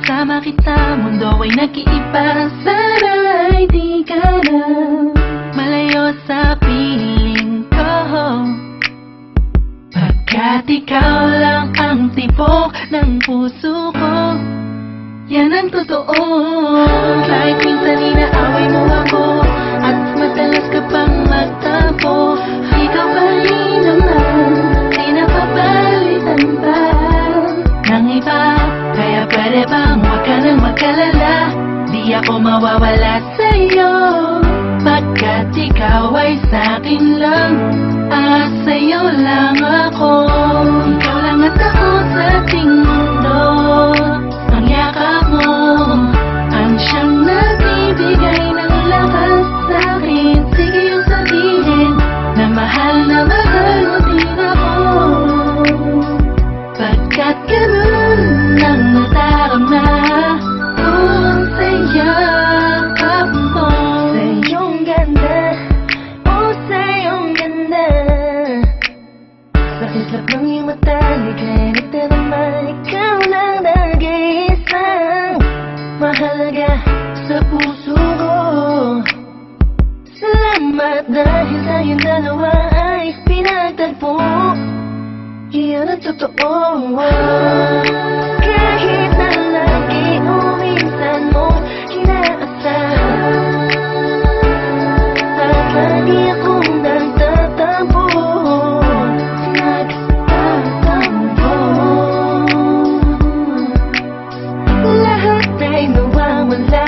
kasama kita, mundo ay nag-iiba. Sana'y di ka na malayo sa piling ko, pagkat ikaw lang ang tibok ng puso ko. Yan ang totoo. Kahit minsan inaaway mo ako at madalas ka pang magtampo, ikaw pa rin naman, di napapalitan pa ng iba. Kaya pwede bang huwag ka nang magkalala, di ako mawawala sa'yo, pagkat ikaw ay sa'kin lang at sa'yo lang ako. Ikaw lang at ako sa ating mundo, ang yakap mo ang siyang nagbibigay ng lakas sa'kin. Sige yung sabihin na mahal mo din ako, pagkat ganun ang nadarama ko sa yakap mo. Sa iyong ganda, oh sa iyong ganda, sa kislap ng iyong mata, ligay na naman, ikaw lang nag-iisang mahalaga sa puso ko. Salamat dahil tayong dalawa ay pinagtagpo. Iyan ang totoo. Kahit na lagi o minsan mo kinaasahan, at lagi akong nagtatampo. Lahat ay nawawala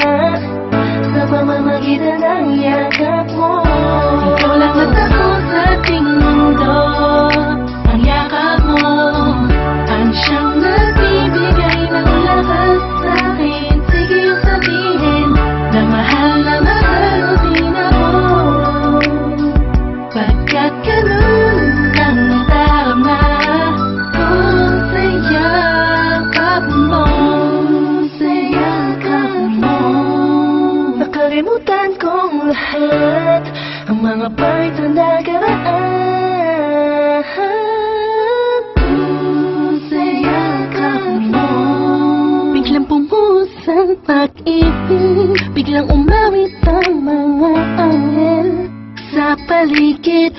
sa pamamagitan ng yakap mo. Ikaw lang at ako sa ating mundo, ang yakap mo ang siyang nagbibigay ng lakas sa'kin. Sige yung sabihin na mahal mo din ako, pagkat ganun ang nadarama ko sa yakap mo, sa yakap mo. Nakalimutan kong lahat ang mga part na nakaraan. Sa yakap mo, biglang pumuhos ang pag-ibig, biglang umawit ang mga anghel sa paligid